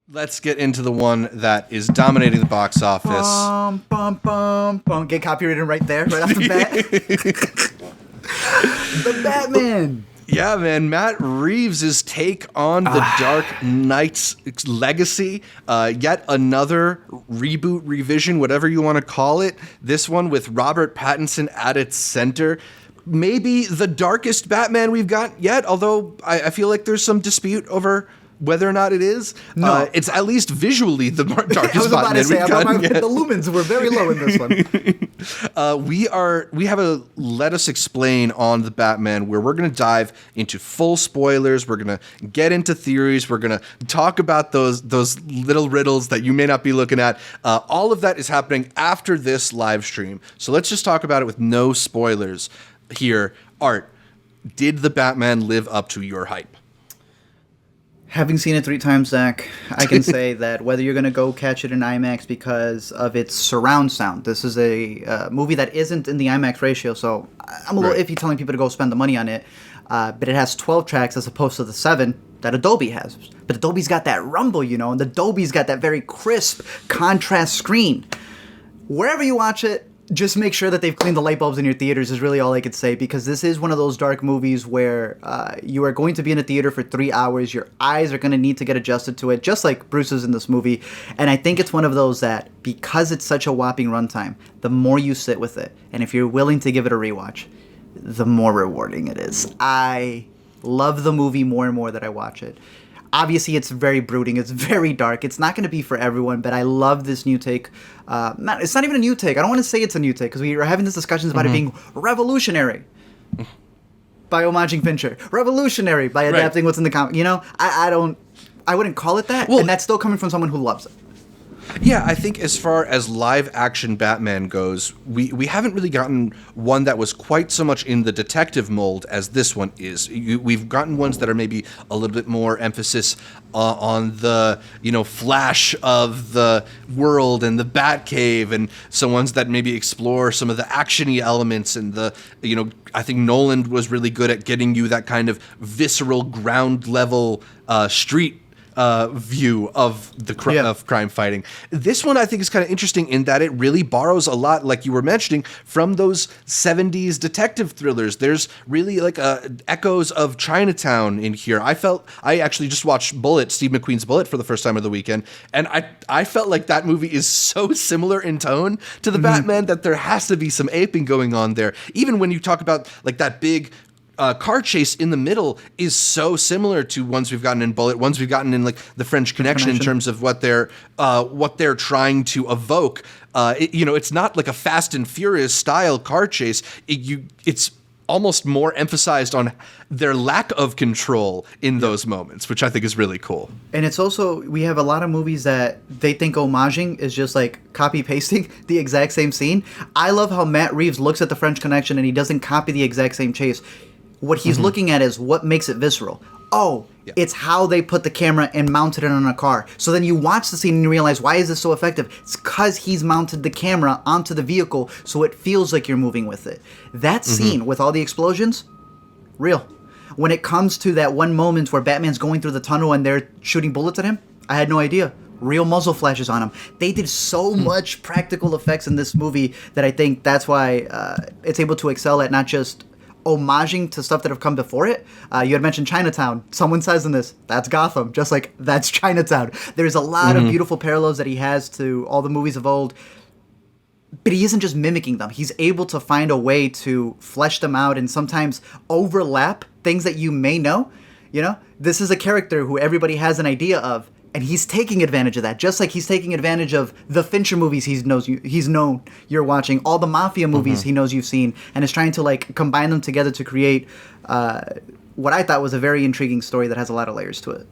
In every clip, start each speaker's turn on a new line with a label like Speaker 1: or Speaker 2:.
Speaker 1: Let's get into the one that is dominating the box office.
Speaker 2: Bum, bum, bum, bum. Get copyrighted right there, right off the bat. The Batman.
Speaker 1: Yeah, man. Matt Reeves' take on the Dark Knight's legacy. Yet another reboot, revision, whatever you want to call it. This one with Robert Pattinson at its center. Maybe the darkest Batman we've got yet, although I feel like there's some dispute over whether or not it is.
Speaker 2: No.
Speaker 1: It's at least visually the darkest
Speaker 2: I was about
Speaker 1: Batman
Speaker 2: to say,
Speaker 1: we've gotten yet.
Speaker 2: the lumens were very low in this one.
Speaker 1: We have a Let Us Explain on the Batman where we're going to dive into full spoilers. We're going to get into theories. We're going to talk about those little riddles that you may not be looking at. All of that is happening after this live stream. So let's just talk about it with no spoilers here. Art, did the Batman live up to your hype?
Speaker 2: Having seen it 3 times, Zach, I can say that whether you're going to go catch it in IMAX because of its surround sound, this is a movie that isn't in the IMAX ratio, so I'm a little iffy telling people to go spend the money on it. But it has 12 tracks as opposed to the 7 that Adobe has. But Adobe's got that rumble, and Adobe's got that very crisp contrast screen. Wherever you watch it, just make sure that they've cleaned the light bulbs in your theaters is really all I could say, because this is one of those dark movies where you are going to be in a theater for 3 hours. Your eyes are going to need to get adjusted to it, just like Bruce's in this movie. And I think it's one of those that, because it's such a whopping runtime, the more you sit with it, and if you're willing to give it a rewatch, the more rewarding it is. I love the movie more and more that I watch it. Obviously, it's very brooding. It's very dark. It's not going to be for everyone, but I love this new take. It's not even a new take. I don't want to say it's a new take because we were having these discussions about it being revolutionary by homaging Fincher, revolutionary by adapting what's in the comic. I wouldn't call it that, and that's still coming from someone who loves it.
Speaker 1: Yeah, I think as far as live action Batman goes, we haven't really gotten one that was quite so much in the detective mold as this one is. We've gotten ones that are maybe a little bit more emphasis on the, flash of the world and the Batcave, and some ones that maybe explore some of the action-y elements and the, I think Nolan was really good at getting you that kind of visceral ground level street view of the of crime fighting. This one I think is kind of interesting in that it really borrows a lot, like you were mentioning, from those 70s detective thrillers. There's really like echoes of Chinatown in here. I actually just watched Bullet, Steve McQueen's Bullet, for the first time of the weekend, and I felt like that movie is so similar in tone to the Batman that there has to be some aping going on there. Even when you talk about like that big car chase in the middle is so similar to ones we've gotten in Bullet, ones we've gotten in like the French Connection in terms of what they're trying to evoke. It's not like a Fast and Furious style car chase. It's almost more emphasized on their lack of control in those moments, which I think is really cool.
Speaker 2: And it's also, we have a lot of movies that they think homaging is just like copy pasting the exact same scene. I love how Matt Reeves looks at the French Connection and he doesn't copy the exact same chase. What he's looking at is what makes it visceral. It's how they put the camera and mounted it on a car. So then you watch the scene and you realize, why is this so effective? It's because he's mounted the camera onto the vehicle so it feels like you're moving with it. That scene with all the explosions, real. When it comes to that one moment where Batman's going through the tunnel and they're shooting bullets at him, I had no idea. Real muzzle flashes on him. They did so much practical effects in this movie that I think that's why it's able to excel at not just homaging to stuff that have come before it. You had mentioned Chinatown. Someone says in this, that's Gotham, just like that's Chinatown. There's a lot of beautiful parallels that he has to all the movies of old, but he isn't just mimicking them. He's able to find a way to flesh them out and sometimes overlap things that you may know. This is a character who everybody has an idea of, and he's taking advantage of that, just like he's taking advantage of the Fincher movies he's known you're watching, all the Mafia movies he knows you've seen, and is trying to like combine them together to create what I thought was a very intriguing story that has a lot of layers to it.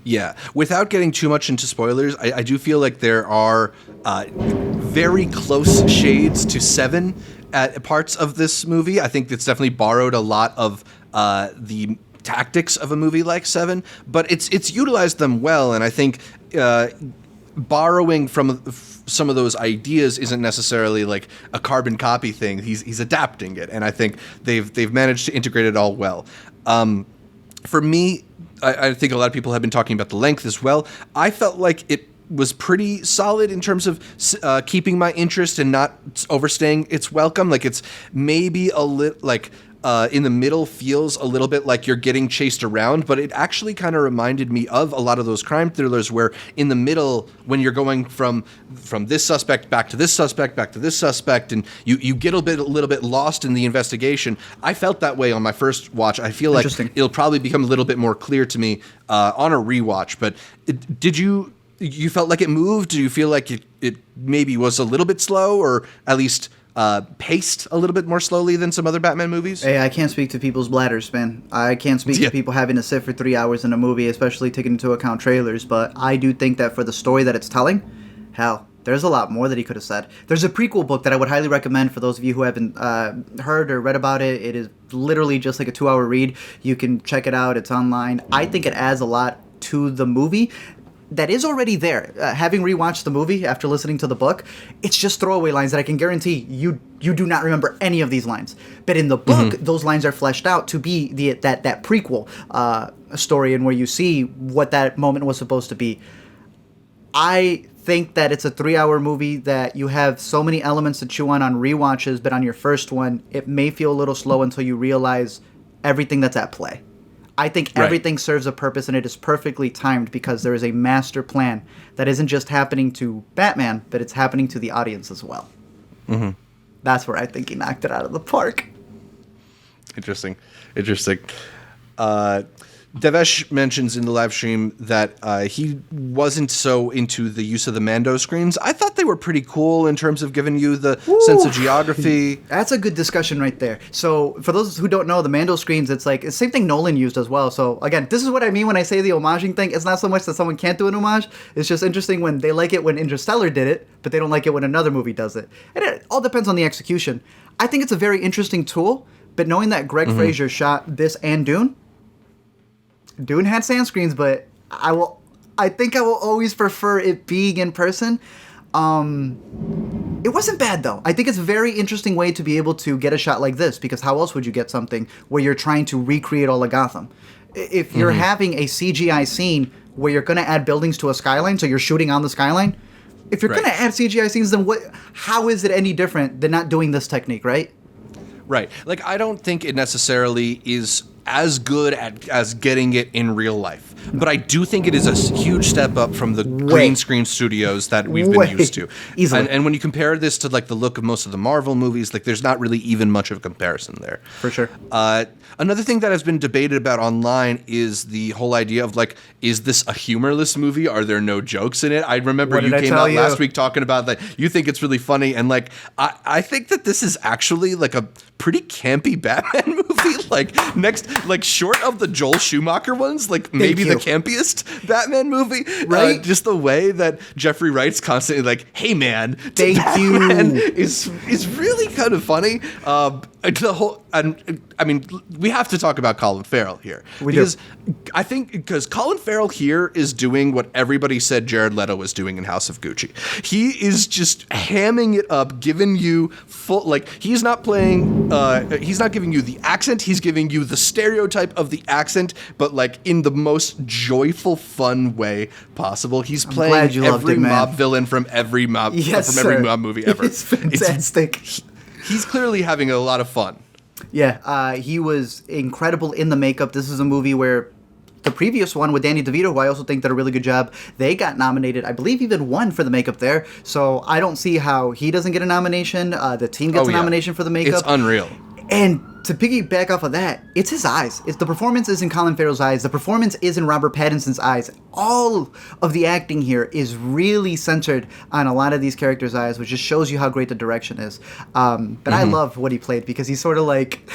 Speaker 1: Yeah. Without getting too much into spoilers, I do feel like there are very close shades to Seven at parts of this movie. I think it's definitely borrowed a lot of the tactics of a movie like Seven, but it's utilized them well, and I think borrowing from some of those ideas isn't necessarily like a carbon copy thing. He's adapting it, and I think they've managed to integrate it all well. For me, I think a lot of people have been talking about the length as well. I felt like it was pretty solid in terms of keeping my interest and not overstaying its welcome. Like it's maybe a little like in the middle feels a little bit like you're getting chased around, but it actually kind of reminded me of a lot of those crime thrillers where in the middle, when you're going from this suspect back to this suspect, back to this suspect, and you get a little bit lost in the investigation. I felt that way on my first watch. I feel like it'll probably become a little bit more clear to me on a rewatch. But did you felt like it moved? Do you feel like it maybe was a little bit slow, or at least paced a little bit more slowly than some other Batman movies?
Speaker 2: Hey, I can't speak to people's bladders, man. I can't speak to people having to sit for 3 hours in a movie, especially taking into account trailers. But I do think that for the story that it's telling, hell, there's a lot more that he could have said. There's a prequel book that I would highly recommend for those of you who haven't heard or read about it. It is literally just like a 2-hour read. You can check it out. It's online. I think it adds a lot to the movie that is already there. Having rewatched the movie after listening to the book, it's just throwaway lines that I can guarantee you do not remember any of these lines. But in the book, those lines are fleshed out to be that prequel story, and where you see what that moment was supposed to be. I think that it's a 3-hour movie that you have so many elements to chew on rewatches, but on your first one, it may feel a little slow until you realize everything that's at play. I think everything serves a purpose, and it is perfectly timed because there is a master plan that isn't just happening to Batman, but it's happening to the audience as well. Mm-hmm. That's where I think he knocked it out of the park.
Speaker 1: Interesting. Devesh mentions in the live stream that he wasn't so into the use of the Mando screens. I thought they were pretty cool in terms of giving you the sense of geography.
Speaker 2: That's a good discussion right there. So for those who don't know, the Mando screens, it's like the same thing Nolan used as well. So again, this is what I mean when I say the homaging thing. It's not so much that someone can't do an homage. It's just interesting when they like it when Interstellar did it, but they don't like it when another movie does it. And it all depends on the execution. I think it's a very interesting tool, but knowing that Greg Fraser shot this and Dune had sand screens, but I think I will always prefer it being in person. It wasn't bad, though. I think it's a very interesting way to be able to get a shot like this, because how else would you get something where you're trying to recreate all of Gotham? If you're having a CGI scene where you're going to add buildings to a skyline, so you're shooting on the skyline, if you're going to add CGI scenes, then how is it any different than not doing this technique, right?
Speaker 1: Right. Like, I don't think it necessarily is as good as getting it in real life. But I do think it is a huge step up from the green screen studios that we've been used to.
Speaker 2: Easily.
Speaker 1: And when you compare this to like the look of most of the Marvel movies, like there's not really even much of a comparison there.
Speaker 2: For sure.
Speaker 1: Another thing that has been debated about online is the whole idea of like, is this a humorless movie? Are there no jokes in it? I remember you came out last week talking about that. You think it's really funny. And like, I think that this is actually like a pretty campy Batman movie. Like short of the Joel Schumacher ones, like maybe the campiest Batman movie.
Speaker 2: Right?
Speaker 1: Just the way that Jeffrey Wright's constantly like, hey man,
Speaker 2: thank
Speaker 1: Batman
Speaker 2: you.
Speaker 1: is really kind of funny. The whole, I mean, we have to talk about Colin Farrell here. I think because Colin Farrell here is doing what everybody said Jared Leto was doing in House of Gucci. He is just hamming it up, giving you full, like, he's not playing, he's not giving you the accent, he's giving you the stereotype of the accent, but like in the most joyful, fun way possible. He's playing every mob villain from every mob, every mob movie ever.
Speaker 2: It's fantastic.
Speaker 1: He's clearly having a lot of fun.
Speaker 2: Yeah, he was incredible in the makeup. This is a movie where the previous one with Danny DeVito, who I also think did a really good job, they got nominated, I believe even won for the makeup there. So I don't see how he doesn't get a nomination. The team gets a nomination for the makeup.
Speaker 1: It's unreal.
Speaker 2: And to piggyback off of that, it's his eyes. The performance is in Colin Farrell's eyes. The performance is in Robert Pattinson's eyes. All of the acting here is really centered on a lot of these characters' eyes, which just shows you how great the direction is. But I love what he played because he's sort of like...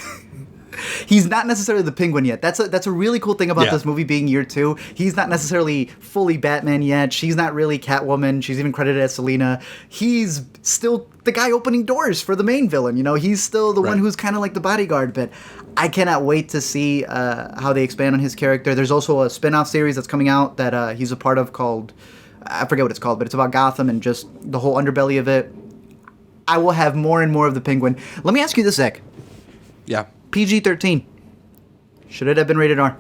Speaker 2: He's not necessarily the Penguin yet. That's a really cool thing about this movie being year 2. He's not necessarily fully Batman yet. She's not really Catwoman. She's even credited as Selina. He's still the guy opening doors for the main villain. You know, he's still the one who's kind of like the bodyguard. But I cannot wait to see how they expand on his character. There's also a spin-off series that's coming out that he's a part of called, I forget what it's called, but it's about Gotham and just the whole underbelly of it. I will have more and more of the Penguin. Let me ask you this, Zach.
Speaker 1: Yeah.
Speaker 2: PG-13. Should it have been rated R?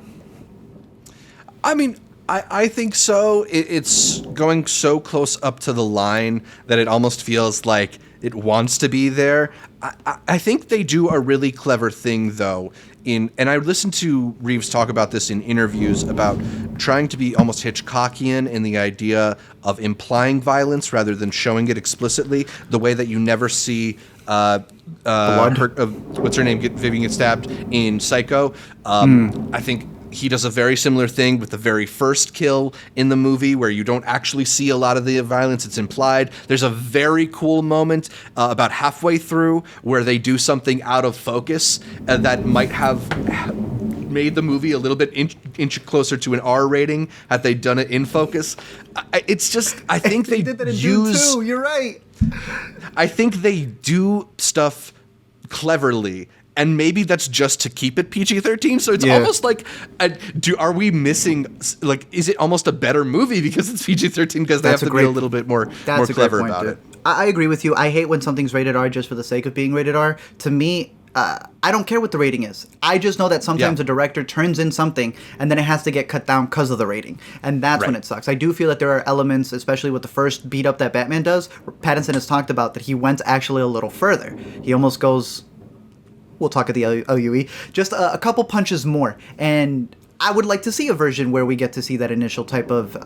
Speaker 1: I mean, I think so. It's going so close up to the line that it almost feels like it wants to be there. I think they do a really clever thing, though, and I listened to Reeves talk about this in interviews about trying to be almost Hitchcockian in the idea of implying violence rather than showing it explicitly, the way that you never see what's her name? Vivian gets stabbed in Psycho. I think he does a very similar thing with the very first kill in the movie where you don't actually see a lot of the violence. It's implied. There's a very cool moment about halfway through where they do something out of focus that might have made the movie a little bit inch closer to an R rating had they done it in focus. It's just, I think they
Speaker 2: did that in
Speaker 1: use...
Speaker 2: Dune too. You're right.
Speaker 1: I think they do stuff cleverly, and maybe that's just to keep it PG-13. So it's almost like, are we missing? Like, is it almost a better movie because it's PG-13 because they have to be a little bit more clever about it?
Speaker 2: I agree with you. I hate when something's rated R just for the sake of being rated R. To me, I don't care what the rating is. I just know that sometimes a director turns in something and then it has to get cut down because of the rating. And that's when it sucks. I do feel that there are elements, especially with the first beat up that Batman does, Pattinson has talked about that he went actually a little further. He almost goes, we'll talk at the LUE, just a couple punches more. And I would like to see a version where we get to see that initial type of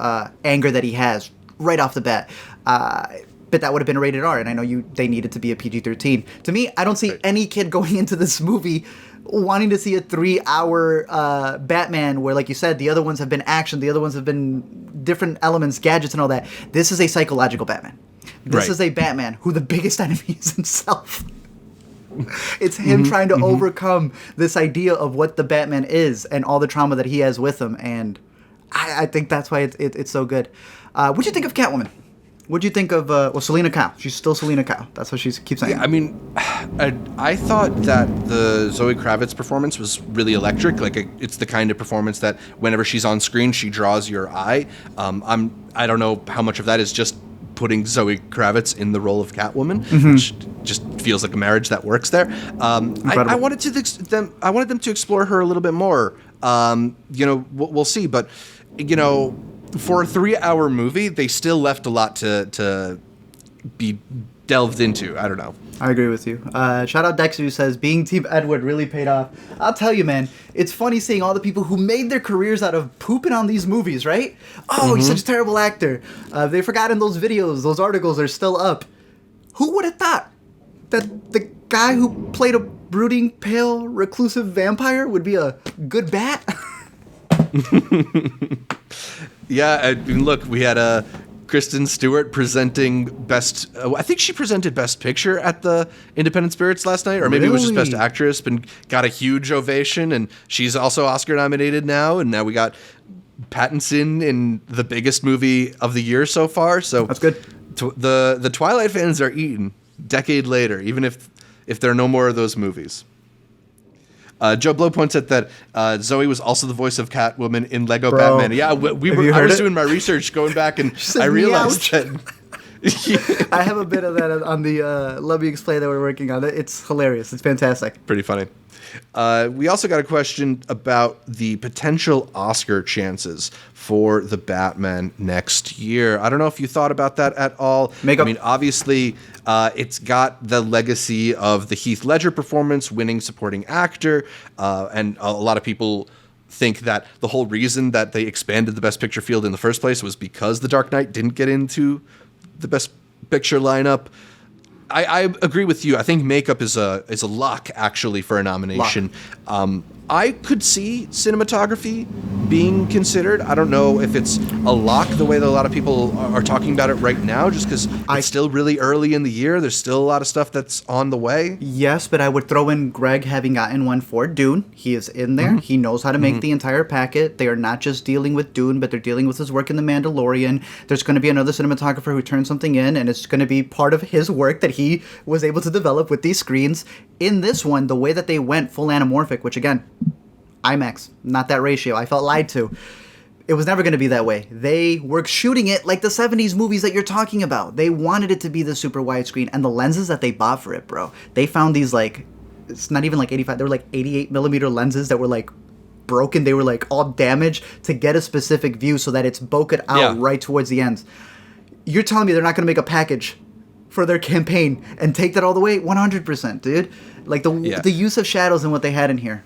Speaker 2: anger that he has right off the bat. But that would have been rated R, and I know they needed to be a PG-13. To me, I don't see any kid going into this movie wanting to see a 3-hour Batman where, like you said, the other ones have been action, the other ones have been different elements, gadgets, and all that. This is a psychological Batman. This is a Batman who the biggest enemy is himself. It's him trying to overcome this idea of what the Batman is and all the trauma that he has with him, and I think that's why it's so good. What'd you think of Catwoman? What'd you think of, Selena Kyle? She's still Selena Kyle. That's what she keeps saying.
Speaker 1: Yeah, I mean, I thought that the Zoe Kravitz performance was really electric. Like, it's the kind of performance that whenever she's on screen, she draws your eye. I don't know how much of that is just putting Zoe Kravitz in the role of Catwoman, which just feels like a marriage that works there. I wanted them to explore her a little bit more. We'll see, but for a 3-hour movie, they still left a lot to be delved into. I don't know.
Speaker 2: I agree with you. Shout out Dexter, who says, being Team Edward really paid off. I'll tell you, man, it's funny seeing all the people who made their careers out of pooping on these movies, right? Oh, he's such a terrible actor. They've forgotten those videos. Those articles are still up. Who would have thought that the guy who played a brooding, pale, reclusive vampire would be a good bat?
Speaker 1: Yeah, I mean, look, we had Kristen Stewart presenting best... I think she presented Best Picture at the Independent Spirits last night, or maybe it was just Best Actress, and got a huge ovation, and she's also Oscar-nominated now, and now we got Pattinson in the biggest movie of the year so far, so...
Speaker 2: That's good.
Speaker 1: The Twilight fans are eaten decade later, even if there are no more of those movies. Joe Blow points out that Zoe was also the voice of Catwoman in Lego Batman. Yeah, I was doing my research going back, and I realized that.
Speaker 2: I have a bit of that on the Let Me Explain that we're working on. It's hilarious. It's fantastic.
Speaker 1: Pretty funny. We also got a question about the potential Oscar chances for the Batman next year. I don't know if you thought about that at all. I mean, obviously, it's got the legacy of the Heath Ledger performance, winning supporting actor, and a lot of people think that the whole reason that they expanded the Best Picture field in the first place was because The Dark Knight didn't get into the Best Picture lineup. I agree with you. I think makeup is a lock, actually, for a nomination. I could see cinematography being considered. I don't know if it's a lock the way that a lot of people are talking about it right now, just because it's still really early in the year. There's still a lot of stuff that's on the way.
Speaker 2: Yes, but I would throw in Greg having gotten one for Dune. He is in there. He knows how to make the entire packet. They are not just dealing with Dune, but they're dealing with his work in The Mandalorian. There's going to be another cinematographer who turns something in, and it's going to be part of his work that he was able to develop with these screens. In this one, the way that they went full anamorphic, which again, IMAX, not that ratio. I felt lied to. It was never going to be that way. They were shooting it like the 70s movies that you're talking about. They wanted it to be the super widescreen, and the lenses that they bought for it, bro. They found these, like, it's not even like 85, they were like 88 millimeter lenses that were like broken. They were like all damaged to get a specific view so that it's bokeh out right towards the ends. You're telling me they're not going to make a package for their campaign and take that all the way? 100%, dude. Like the use of shadows and what they had in here.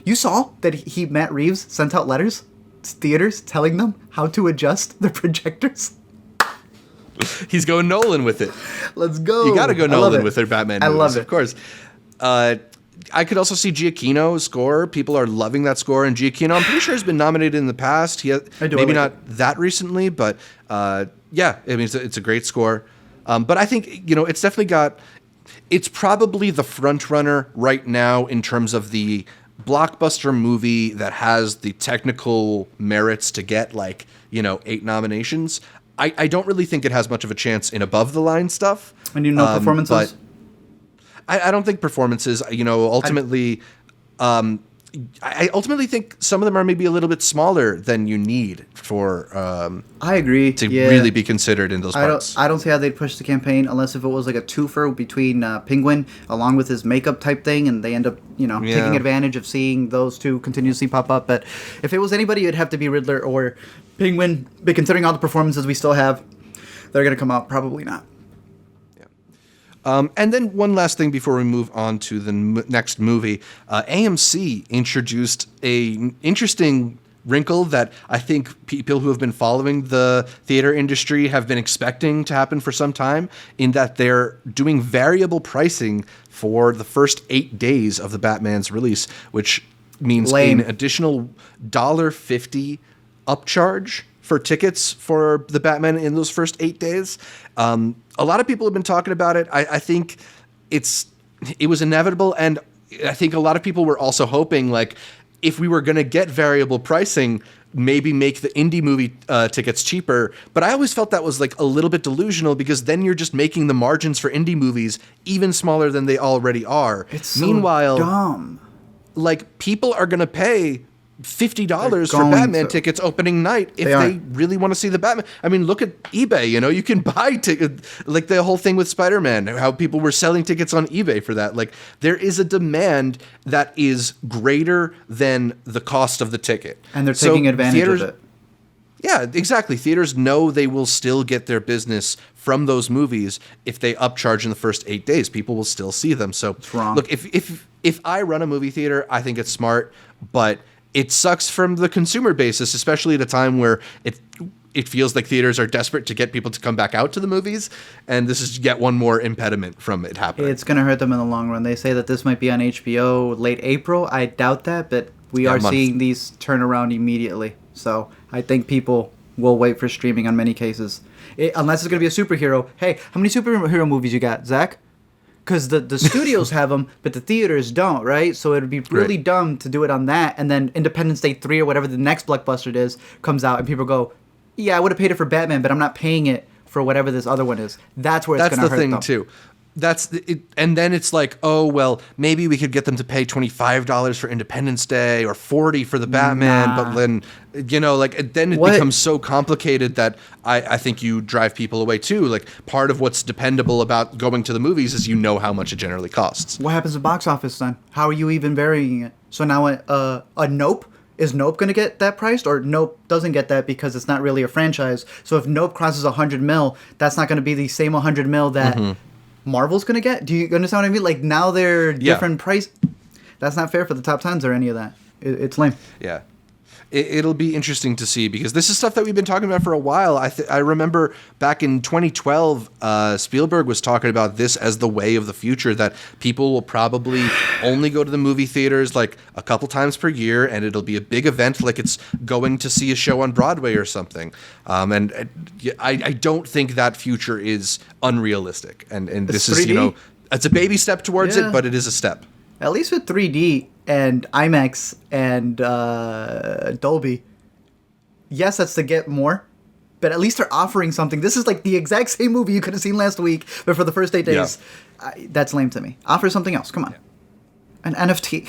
Speaker 2: You saw that Matt Reeves sent out letters to theaters telling them how to adjust their projectors.
Speaker 1: He's going Nolan with it.
Speaker 2: Let's go.
Speaker 1: You got to go Nolan with their Batman movies. I love it. Of course. I could also see Giacchino's score. People are loving that score. And Giacchino, I'm pretty sure, has been nominated in the past. Maybe not that recently, but yeah, I mean, it's a great score. But I think, it's definitely it's probably the front runner right now in terms of the blockbuster movie that has the technical merits to get 8 nominations. I don't really think it has much of a chance in above the line stuff.
Speaker 2: And performances?
Speaker 1: But I don't think performances, ultimately, I ultimately think some of them are maybe a little bit smaller than you need for
Speaker 2: I agree
Speaker 1: to really be considered in those parts.
Speaker 2: I don't see how they'd push the campaign unless if it was like a twofer between Penguin along with his makeup type thing, and they end up taking advantage of seeing those two continuously pop up. But if it was anybody, it'd have to be Riddler or Penguin. But considering all the performances we still have, they're going to come out probably not.
Speaker 1: And then one last thing before we move on to the next movie. AMC introduced an interesting wrinkle that I think people who have been following the theater industry have been expecting to happen for some time, in that they're doing variable pricing for the first 8 days of the Batman's release, which means an additional $1.50 upcharge for tickets for the Batman in those first 8 days. A lot of people have been talking about it. I think it was inevitable, and I think a lot of people were also hoping, if we were going to get variable pricing, maybe make the indie movie tickets cheaper. But I always felt that was a little bit delusional, because then you're just making the margins for indie movies even smaller than they already are.
Speaker 2: It's so dumb.
Speaker 1: People are going to pay $50 for Batman tickets opening night if they really want to see the Batman. I mean, look at eBay. You can buy tickets, the whole thing with Spider-Man, how people were selling tickets on eBay for that. There is a demand that is greater than the cost of the ticket,
Speaker 2: and they're taking advantage of it.
Speaker 1: Yeah, exactly. Theaters know they will still get their business from those movies if they upcharge in the first 8 days. People will still see them. So look, if I run a movie theater, I think it's smart, but it sucks from the consumer basis, especially at a time where it feels like theaters are desperate to get people to come back out to the movies, and this is yet one more impediment from it happening.
Speaker 2: It's going to hurt them in the long run. They say that this might be on HBO late April. I doubt that, but we are seeing these turn around immediately. So I think people will wait for streaming on many cases. Unless it's going to be a superhero. Hey, how many superhero movies you got, Zach? Because the studios have them, but the theaters don't, right? So it would be really dumb to do it on that, and then Independence Day 3 or whatever the next blockbuster is comes out, and people go, yeah, I would have paid it for Batman, but I'm not paying it for whatever this other one is. That's where it's going to hurt them.
Speaker 1: That's the thing, too. And then it's oh, well, maybe we could get them to pay $25 for Independence Day or $40 for the Batman, but then, then it becomes so complicated that I think you drive people away too. Part of what's dependable about going to the movies is how much it generally costs.
Speaker 2: What happens to box office then? How are you even varying it? So now a Nope, is Nope going to get that priced, or Nope doesn't get that because it's not really a franchise? So if Nope crosses 100 mil, that's not going to be the same 100 mil that Marvel's going to get? Do you understand what I mean? Now they're different price. That's not fair for the top 10s or any of that. It's lame.
Speaker 1: Yeah. It'll be interesting to see, because this is stuff that we've been talking about for a while. I remember back in 2012, Spielberg was talking about this as the way of the future, that people will probably only go to the movie theaters a couple times per year, and it'll be a big event like it's going to see a show on Broadway or something. And I don't think that future is unrealistic. And this is, it's a baby step towards it, but it is a step.
Speaker 2: At least with 3D and IMAX and Dolby, yes, that's to get more, but at least they're offering something. This is the exact same movie you could have seen last week, but for the first 8 days. That's lame to me. Offer something else. Come on. An NFT.